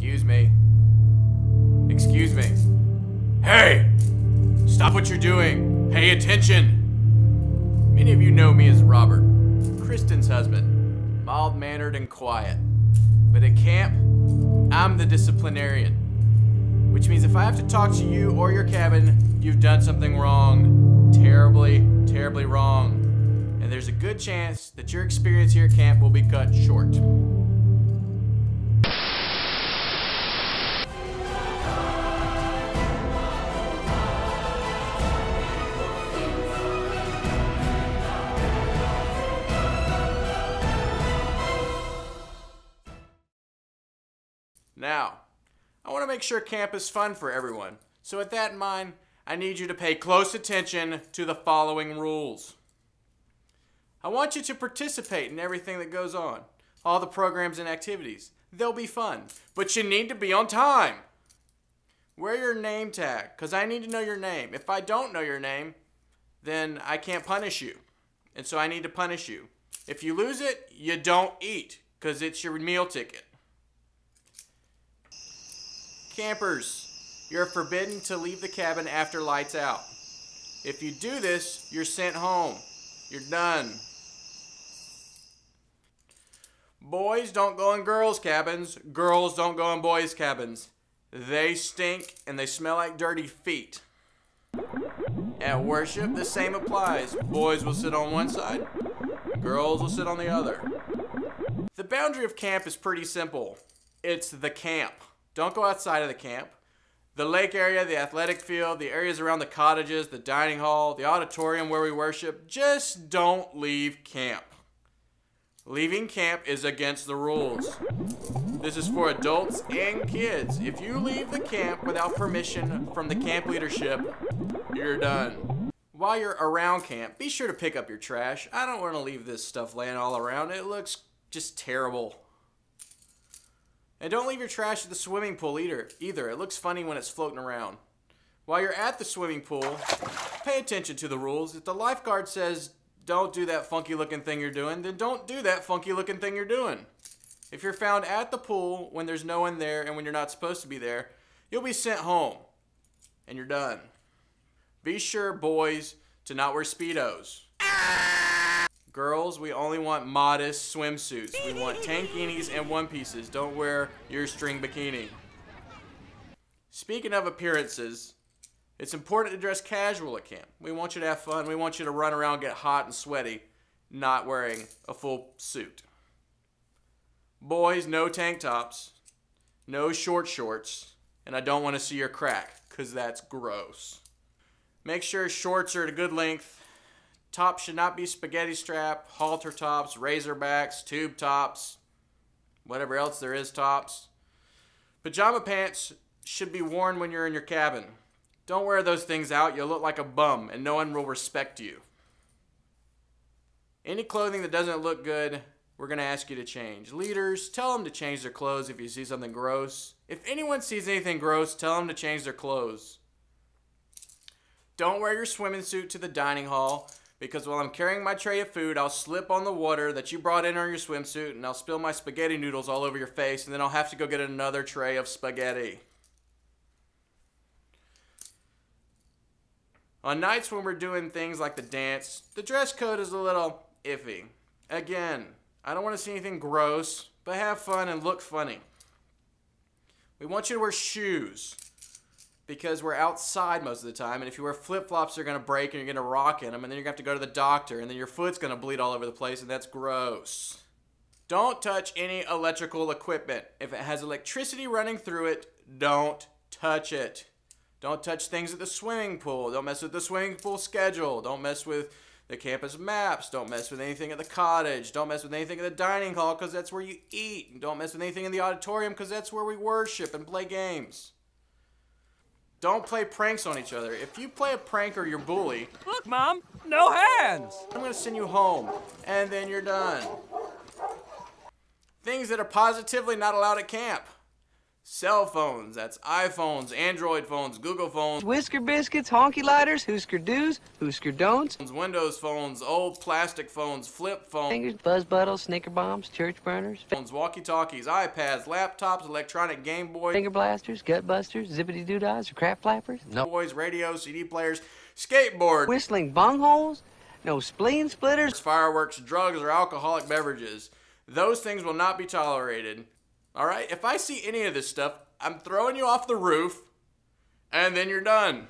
Excuse me. Excuse me. Hey! Stop what you're doing. Pay attention. Many of you know me as Robert, Kristen's husband. Mild-mannered and quiet. But at camp, I'm the disciplinarian. Which means if I have to talk to you or your cabin, you've done something wrong. Terribly, terribly wrong. And there's a good chance that your experience here at camp will be cut short. Now, I want to make sure camp is fun for everyone. So with that in mind, I need you to pay close attention to the following rules. I want you to participate in everything that goes on. All the programs and activities. They'll be fun. But you need to be on time. Wear your name tag, because I need to know your name. If I don't know your name, then I can't punish you. And so I need to punish you. If you lose it, you don't eat, because it's your meal ticket. Campers, you're forbidden to leave the cabin after lights out. If you do this, you're sent home. You're done. Boys don't go in girls' cabins. Girls don't go in boys' cabins. They stink and they smell like dirty feet. At worship, the same applies. Boys will sit on one side. Girls will sit on the other. The boundary of camp is pretty simple. It's the camp. Don't go outside of the camp. The lake area, the athletic field, the areas around the cottages, the dining hall, the auditorium where we worship, just don't leave camp. Leaving camp is against the rules. This is for adults and kids. If you leave the camp without permission from the camp leadership, you're done. While you're around camp, be sure to pick up your trash. I don't want to leave this stuff laying all around. It looks just terrible. And don't leave your trash at the swimming pool either. It looks funny when it's floating around. While you're at the swimming pool, pay attention to the rules. If the lifeguard says, don't do that funky looking thing you're doing, then don't do that funky looking thing you're doing. If you're found at the pool when there's no one there and when you're not supposed to be there, you'll be sent home. And you're done. Be sure, boys, to not wear Speedos. Girls, we only want modest swimsuits. We want tankinis and one pieces. Don't wear your string bikini. Speaking of appearances, it's important to dress casual at camp. We want you to have fun. We want you to run around, get hot and sweaty, not wearing a full suit. Boys, no tank tops, no short shorts, and I don't want to see your crack, because that's gross. Make sure shorts are at a good length. Tops should not be spaghetti strap, halter tops, razorbacks, tube tops, whatever else there is tops. Pajama pants should be worn when you're in your cabin. Don't wear those things out. You'll look like a bum and no one will respect you. Any clothing that doesn't look good, we're going to ask you to change. Leaders, tell them to change their clothes if you see something gross. If anyone sees anything gross, tell them to change their clothes. Don't wear your swimming suit to the dining hall, because while I'm carrying my tray of food, I'll slip on the water that you brought in on your swimsuit and I'll spill my spaghetti noodles all over your face and then I'll have to go get another tray of spaghetti. On nights when we're doing things like the dance, the dress code is a little iffy. Again, I don't want to see anything gross, but have fun and look funny. We want you to wear shoes because we're outside most of the time, and if you wear flip-flops, they're going to break and you're going to rock in them, and then you're going to have to go to the doctor, and then your foot's going to bleed all over the place, and that's gross. Don't touch any electrical equipment. If it has electricity running through it, don't touch it. Don't touch things at the swimming pool. Don't mess with the swimming pool schedule. Don't mess with the campus maps. Don't mess with anything at the cottage. Don't mess with anything at the dining hall because that's where you eat. And don't mess with anything in the auditorium because that's where we worship and play games. Don't play pranks on each other. If you play a prank or you're bully, look, Mom, no hands. I'm going to send you home and then you're done. Things that are positively not allowed at camp. Cell phones, that's iPhones, Android phones, Google phones, Whisker biscuits, honky lighters, Hoosker do's, Hoosker don'ts, Windows phones, old plastic phones, flip phones, fingers, buzz buttles, snicker bombs, church burners, walkie-talkies, iPads, laptops, electronic Game Boys, finger blasters, gut busters, zippity doo-dahs, or crap flappers, no boys, radios, CD players, skateboards, whistling bungholes, no spleen splitters, fireworks, drugs, or alcoholic beverages. Those things will not be tolerated. Alright, if I see any of this stuff, I'm throwing you off the roof, and then you're done.